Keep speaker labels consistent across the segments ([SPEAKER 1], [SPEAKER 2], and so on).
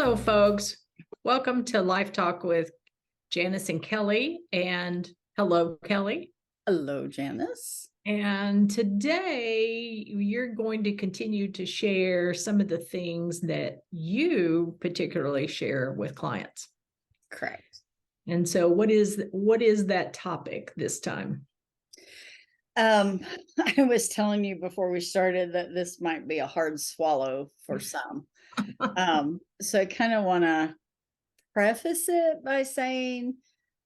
[SPEAKER 1] Hello, folks. Welcome to LifeTalk with Janice and Kelly. And hello, Kelly.
[SPEAKER 2] Hello, Janice.
[SPEAKER 1] And today you're going to continue to share some of the things that you particularly share with clients.
[SPEAKER 2] Correct.
[SPEAKER 1] And so what is that topic this time?
[SPEAKER 2] I was telling you before we started that this might be a hard swallow for some. So I kind of want to preface it by saying,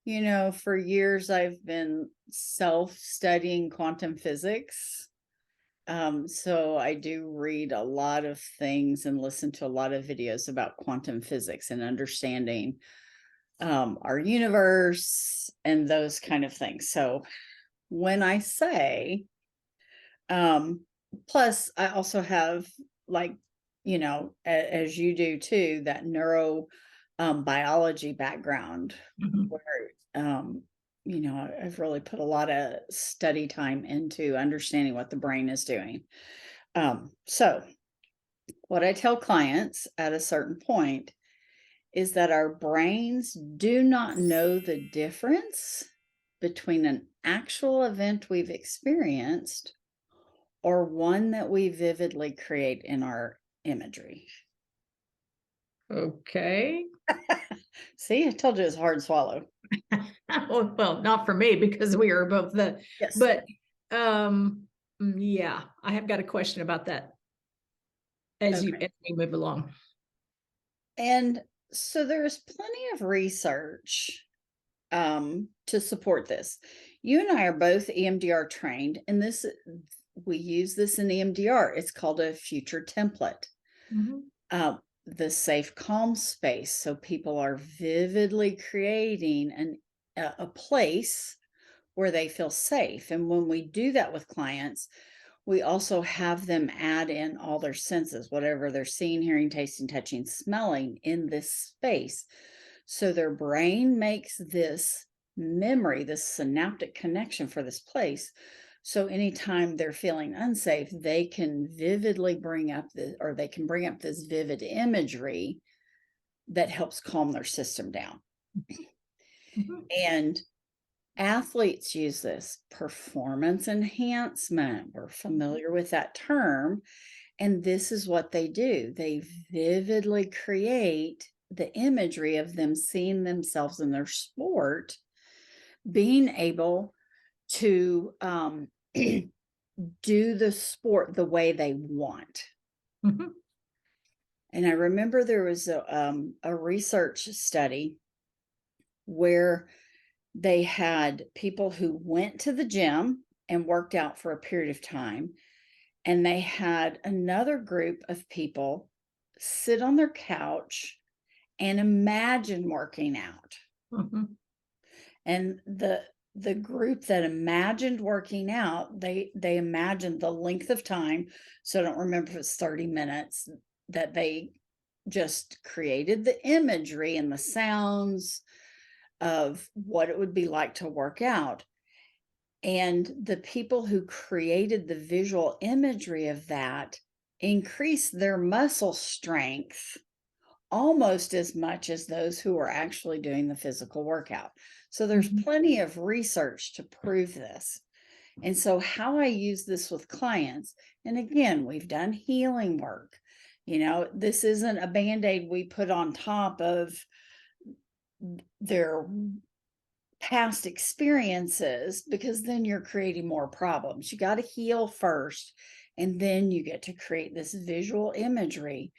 [SPEAKER 2] for years I've been self-studying quantum physics. So I do read a lot of things and listen to a lot of videos about quantum physics and understanding our universe and those kind of things. So when I say, plus I also have, like, as you do too, that neuro biology background where, I've really put a lot of study time into understanding what the brain is doing. So what I tell clients at a certain point is that our brains do not know the difference between an actual event we've experienced or one that we vividly create in our imagery.
[SPEAKER 1] Okay.
[SPEAKER 2] See, I told you it's a hard swallow.
[SPEAKER 1] Well, not for me because we are both
[SPEAKER 2] Yes.
[SPEAKER 1] but yeah, I have got a question about that as
[SPEAKER 2] Okay.
[SPEAKER 1] we move along.
[SPEAKER 2] And so there's plenty of research to support this. You and I are both EMDR trained, and we use this in EMDR. It's called a future template. The safe, calm space. So people are vividly creating a place where they feel safe. And when we do that with clients, we also have them add in all their senses, whatever they're seeing, hearing, tasting, touching, smelling in this space. So their brain makes this memory, this synaptic connection for this place. So anytime they're feeling unsafe, they can vividly bring up this vivid imagery that helps calm their system down. And athletes use this performance enhancement. We're familiar with that term. And this is what they do. They vividly create the imagery of them seeing themselves in their sport, being able to do the sport the way they want. And I remember there was a research study where they had people who went to the gym and worked out for a period of time. And they had another group of people sit on their couch and imagine working out. And the group that imagined working out, they imagined the length of time. So I don't remember if it's 30 minutes, that they just created the imagery and the sounds of what it would be like to work out. And the people who created the visual imagery of that increased their muscle strength almost as much as those who are actually doing the physical workout. So there's plenty of research to prove this. And so how I use this with clients, and again, we've done healing work. This isn't a Band-Aid we put on top of their past experiences, because then you're creating more problems. You got to heal first, and then you get to create this visual imagery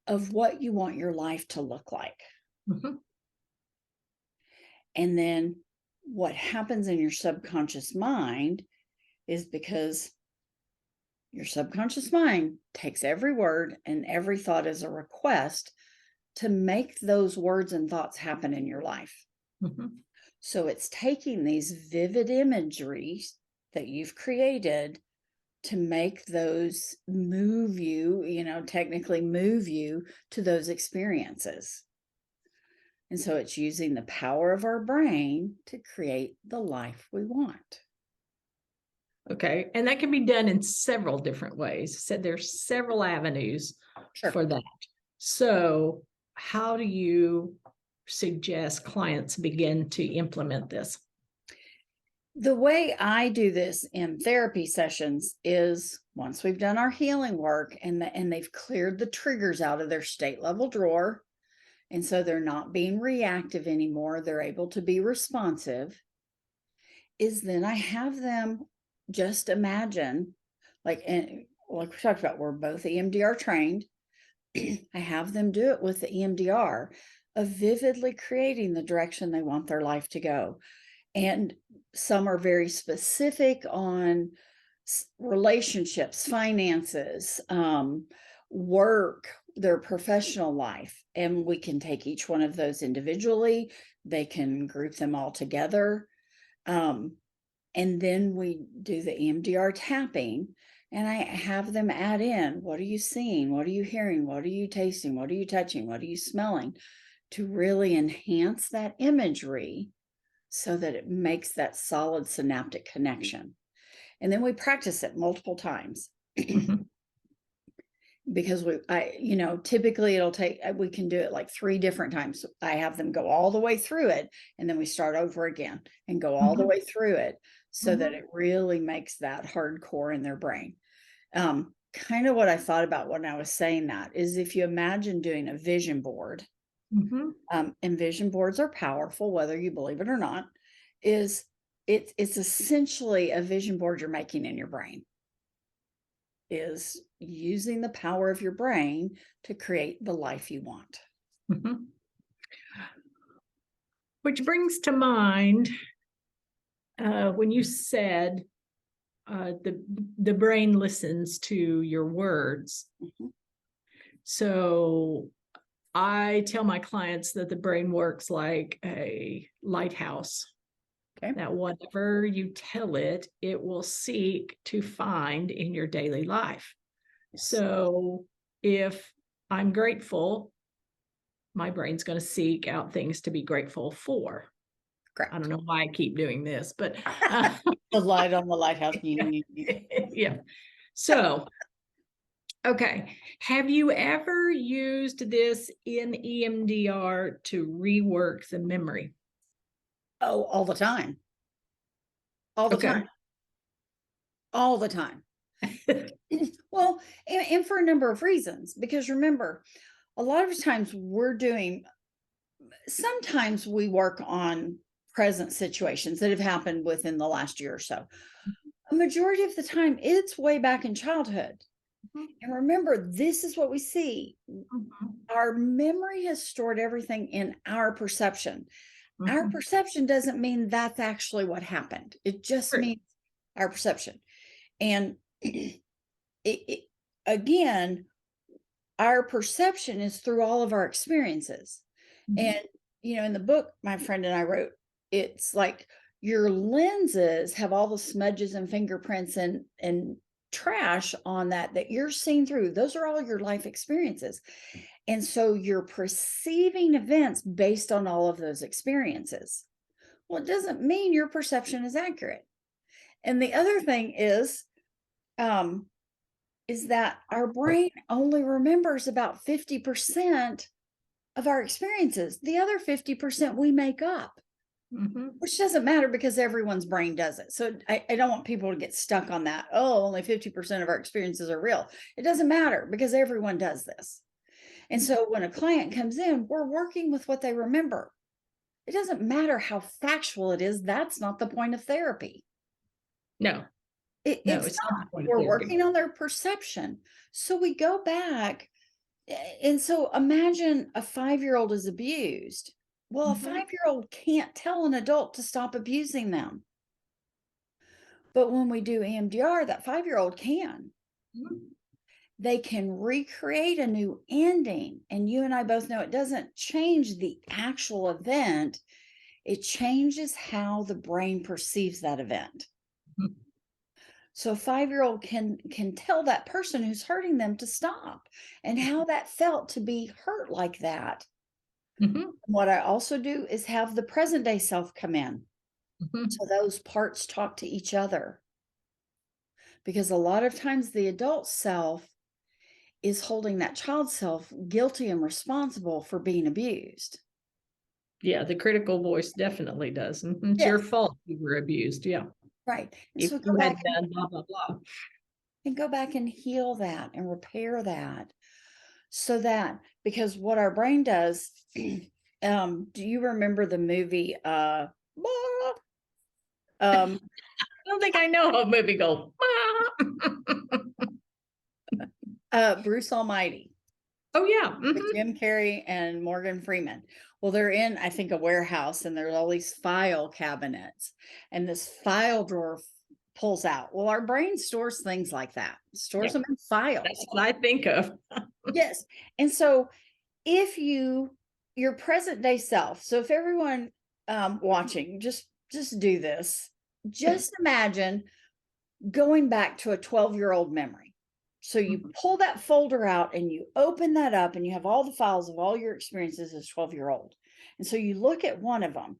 [SPEAKER 2] of what you want your life to look like. And then what happens in your subconscious mind is, because your subconscious mind takes every word and every thought as a request to make those words and thoughts happen in your life. So it's taking these vivid imageries that you've created to make those move you, technically move you to those experiences. And so it's using the power of our brain to create the life we want.
[SPEAKER 1] Okay. And that can be done in several different ways. So there's several avenues for that. So how do you suggest clients begin to implement this?
[SPEAKER 2] The way I do this in therapy sessions is once we've done our healing work and they've cleared the triggers out of their state level drawer, and so they're not being reactive anymore, they're able to be responsive, is then I have them just imagine, like we talked about, we're both EMDR trained. I have them do it with the EMDR of vividly creating the direction they want their life to go. And some are very specific on relationships, finances, work, their professional life. And we can take each one of those individually. They can group them all together. And then we do the EMDR tapping, and I have them add in, what are you seeing? What are you hearing? What are you tasting? What are you touching? What are you smelling? To really enhance that imagery so that it makes that solid synaptic connection. And then we practice it multiple times. Because typically it'll take, we can do it like 3 different times. I have them go all the way through it, and then we start over again and go all the way through it so that it really makes that hardcore in their brain. Kind of what I thought about when I was saying that is, if you imagine doing a vision board, and vision boards are powerful, whether you believe it or not, it's essentially a vision board you're making in your brain, is using the power of your brain to create the life you want.
[SPEAKER 1] Which brings to mind when you said the brain listens to your words. So I tell my clients that the brain works like a lighthouse. Okay. That whatever you tell it, it will seek to find in your daily life. So if I'm grateful, my brain's going to seek out things to be grateful for. Correct. I don't know why I keep doing this, but
[SPEAKER 2] the light on the lighthouse.
[SPEAKER 1] Yeah. So, okay. Have you ever used this in EMDR to rework the memory?
[SPEAKER 2] Oh, all the time. All the time. All the time. Well, and for a number of reasons, because remember, a lot of times sometimes we work on present situations that have happened within the last year or so. A majority of the time, it's way back in childhood. And remember, this is what we see. Our memory has stored everything in our perception. Our perception doesn't mean that's actually what happened. It just means our perception. And again, our perception is through all of our experiences. And, in the book my friend and I wrote, it's like your lenses have all the smudges and fingerprints and trash on that you're seeing through. Those are all your life experiences. And so you're perceiving events based on all of those experiences. Well, it doesn't mean your perception is accurate. And the other thing is that our brain only remembers about 50% of our experiences. The other 50% we make up, which doesn't matter because everyone's brain does it. So I don't want people to get stuck on that. Oh, only 50% of our experiences are real. It doesn't matter because everyone does this. And so when a client comes in, we're working with what they remember. It doesn't matter how factual it is. That's not the point of therapy.
[SPEAKER 1] No.
[SPEAKER 2] It's not. We're working on their perception. So we go back. And so imagine a 5-year-old is abused. Well, a 5-year-old can't tell an adult to stop abusing them. But when we do EMDR, that 5-year-old can. They can recreate a new ending. And you and I both know it doesn't change the actual event. It changes how the brain perceives that event. So a 5-year-old can tell that person who's hurting them to stop and how that felt to be hurt like that. What I also do is have the present day self come in. So those parts talk to each other. Because a lot of times the adult self is holding that child self guilty and responsible for being abused.
[SPEAKER 1] Yeah, the critical voice definitely does. It's your
[SPEAKER 2] Yes.
[SPEAKER 1] fault you were abused. Yeah.
[SPEAKER 2] Right. And
[SPEAKER 1] If
[SPEAKER 2] so go
[SPEAKER 1] you had
[SPEAKER 2] back
[SPEAKER 1] done blah, blah, blah.
[SPEAKER 2] and heal that and repair that. So that, because what our brain does, do you remember the movie um
[SPEAKER 1] I don't think I know how a movie goes.
[SPEAKER 2] Bruce Almighty
[SPEAKER 1] Oh, yeah.
[SPEAKER 2] with Jim Carrey and Morgan Freeman? Well, they're in, I think, a warehouse, and there's all these file cabinets, and this file drawer pulls out. Well, our brain stores things like that, stores them in files.
[SPEAKER 1] That's what I think of.
[SPEAKER 2] Yes. And so if your present day self, so if everyone watching, just do this. Just imagine going back to a 12-year-old memory. So you pull that folder out and you open that up and you have all the files of all your experiences as 12-year-old. And so you look at one of them.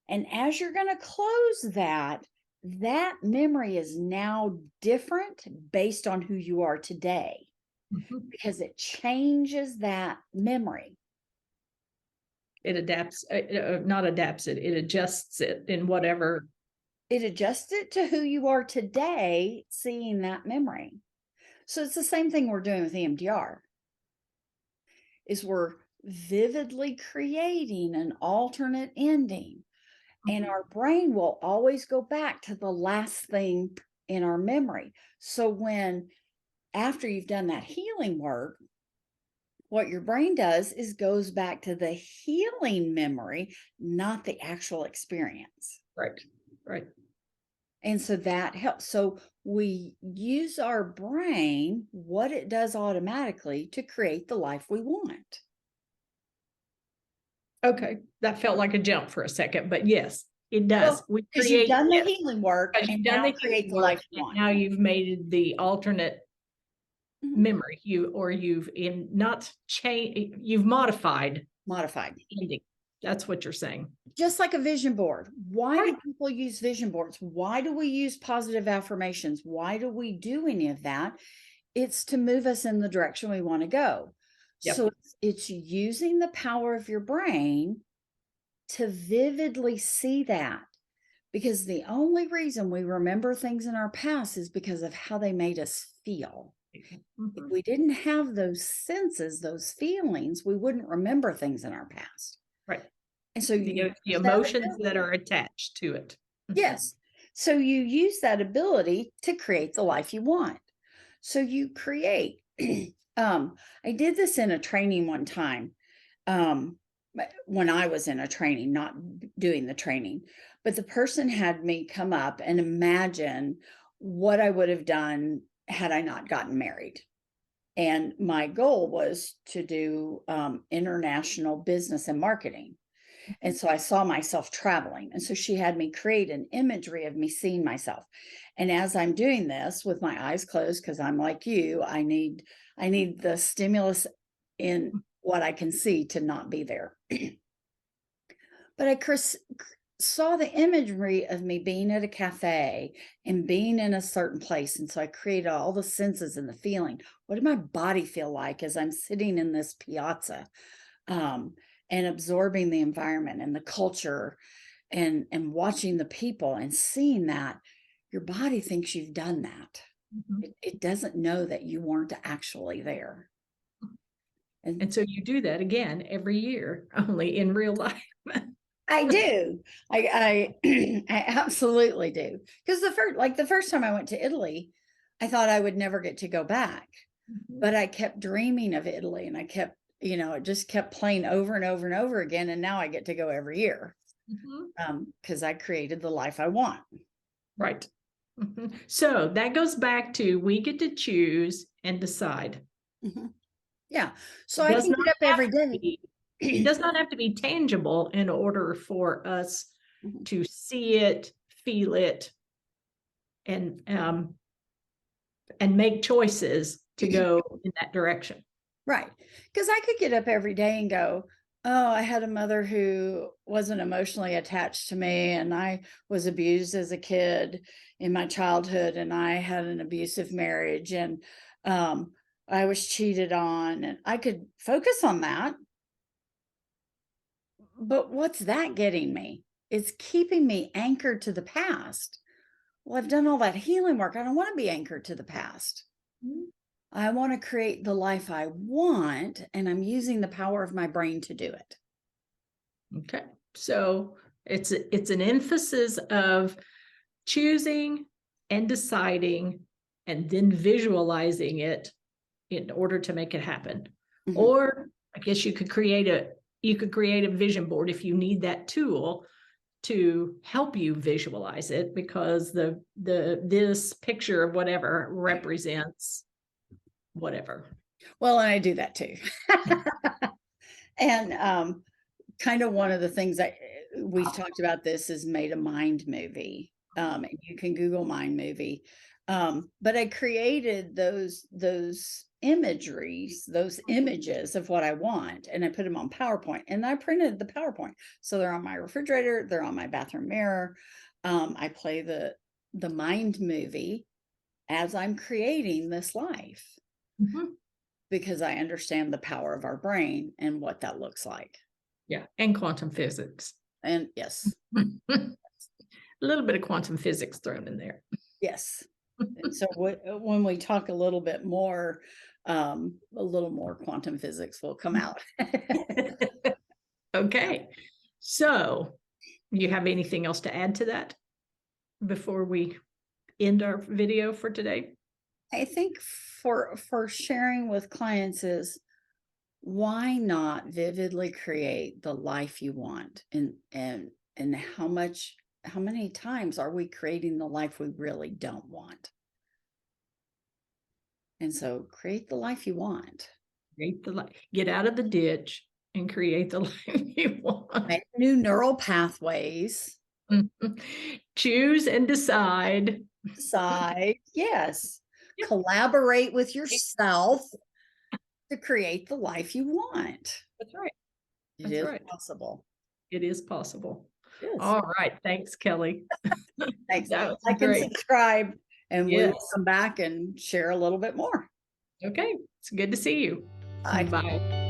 [SPEAKER 2] And as you're going to close that memory is now different based on who you are today, because it changes that memory.
[SPEAKER 1] It adapts, not adapts it, it adjusts it in whatever.
[SPEAKER 2] It adjusts it to who you are today, seeing that memory. So it's the same thing we're doing with EMDR, is we're vividly creating an alternate ending. And our brain will always go back to the last thing in our memory. So when, after you've done that healing work, what your brain does is goes back to the healing memory, not the actual experience.
[SPEAKER 1] Right, right.
[SPEAKER 2] And so that helps. So we use our brain, what it does automatically, to create the life we want.
[SPEAKER 1] Okay, that felt like a jump for a second, but yes, it does.
[SPEAKER 2] Well,
[SPEAKER 1] We
[SPEAKER 2] because you've
[SPEAKER 1] create,
[SPEAKER 2] done the
[SPEAKER 1] yes,
[SPEAKER 2] healing work
[SPEAKER 1] because
[SPEAKER 2] and
[SPEAKER 1] you've done
[SPEAKER 2] now
[SPEAKER 1] the
[SPEAKER 2] create the
[SPEAKER 1] work,
[SPEAKER 2] life you
[SPEAKER 1] and
[SPEAKER 2] want.
[SPEAKER 1] now you've made the alternate
[SPEAKER 2] Mhm.
[SPEAKER 1] memory. You've in not change, you've modified ending. That's what you're saying.
[SPEAKER 2] Just like a vision board. Why
[SPEAKER 1] Right.
[SPEAKER 2] do people use vision boards? Why do we use positive affirmations? Why do we do any of that? It's to move us in the direction we want to go.
[SPEAKER 1] Yep.
[SPEAKER 2] So it's using the power of your brain to vividly see that, because the only reason we remember things in our past is because of how they made us feel. If we didn't have those senses, those feelings, we wouldn't remember things in our past.
[SPEAKER 1] Right.
[SPEAKER 2] And so
[SPEAKER 1] The emotions that are attached to it.
[SPEAKER 2] yes. So you use that ability to create the life you want. So you create. I did this in a training one time. When I was in a training, not doing the training, but the person had me come up and imagine what I would have done had I not gotten married. And my goal was to do international business and marketing. And so I saw myself traveling. And so she had me create an imagery of me seeing myself. And as I'm doing this with my eyes closed, because I'm like you, I need the stimulus in what I can see to not be there. But I saw the imagery of me being at a cafe and being in a certain place. And so I created all the senses and the feeling. What did my body feel like as I'm sitting in this piazza? And absorbing the environment and the culture and watching the people and seeing that your body thinks you've done that. It doesn't know that you weren't actually there.
[SPEAKER 1] And so you do that again every year, only in real life.
[SPEAKER 2] I do. I I absolutely do. Because the first time I went to Italy, I thought I would never get to go back. But I kept dreaming of Italy, and I kept, it just kept playing over and over and over again. And now I get to go every year because I created the life I want.
[SPEAKER 1] Right. So that goes back to, we get to choose and decide.
[SPEAKER 2] Yeah. So I can get up every day.
[SPEAKER 1] It does not have to be tangible in order for us to see it, feel it, and make choices to go in that direction.
[SPEAKER 2] Right. Because I could get up every day and go, oh, I had a mother who wasn't emotionally attached to me, and I was abused as a kid in my childhood, and I had an abusive marriage. And I was cheated on, and I could focus on that. But what's that getting me? It's keeping me anchored to the past. Well, I've done all that healing work. I don't want to be anchored to the past.
[SPEAKER 1] Mhm.
[SPEAKER 2] I want to create the life I want, and I'm using the power of my brain to do it.
[SPEAKER 1] Okay. So it's an emphasis of choosing and deciding and then visualizing it in order to make it happen.
[SPEAKER 2] Mhm.
[SPEAKER 1] Or I guess you could create a vision board if you need that tool to help you visualize it, because this picture of whatever represents whatever.
[SPEAKER 2] Well, and I do that too. And kind of one of the things that we've talked about this is made a mind movie. And you can Google mind movie. But I created those imageries, those images of what I want, and I put them on PowerPoint, and I printed the PowerPoint. So they're on my refrigerator, they're on my bathroom mirror. I play the mind movie as I'm creating this life,
[SPEAKER 1] Mhm.
[SPEAKER 2] because I understand the power of our brain and what that looks like.
[SPEAKER 1] Yeah, and quantum physics.
[SPEAKER 2] And yes,
[SPEAKER 1] A little bit of quantum physics thrown in there.
[SPEAKER 2] yes. And so when we talk a little bit more, a little more quantum physics will come out.
[SPEAKER 1] Okay. So, you have anything else to add to that before we end our video for today?
[SPEAKER 2] I think for sharing with clients is, why not vividly create the life you want? And how many times are we creating the life we really don't want? And so create the life you want.
[SPEAKER 1] Create the life. Get out of the ditch and create the life you want.
[SPEAKER 2] Make new neural pathways.
[SPEAKER 1] Mhm. Choose and decide.
[SPEAKER 2] Decide, yes.
[SPEAKER 1] Yep.
[SPEAKER 2] Collaborate with yourself to create the life you want.
[SPEAKER 1] That's right.
[SPEAKER 2] It
[SPEAKER 1] That's
[SPEAKER 2] is
[SPEAKER 1] right.
[SPEAKER 2] possible.
[SPEAKER 1] It is possible.
[SPEAKER 2] Yes.
[SPEAKER 1] All right. Thanks, Kelly.
[SPEAKER 2] Thanks.
[SPEAKER 1] That was
[SPEAKER 2] Like and
[SPEAKER 1] great.
[SPEAKER 2] subscribe, and we will
[SPEAKER 1] Yes.
[SPEAKER 2] come back and share a little bit more.
[SPEAKER 1] Okay. It's good to see you.
[SPEAKER 2] Bye.
[SPEAKER 1] Bye.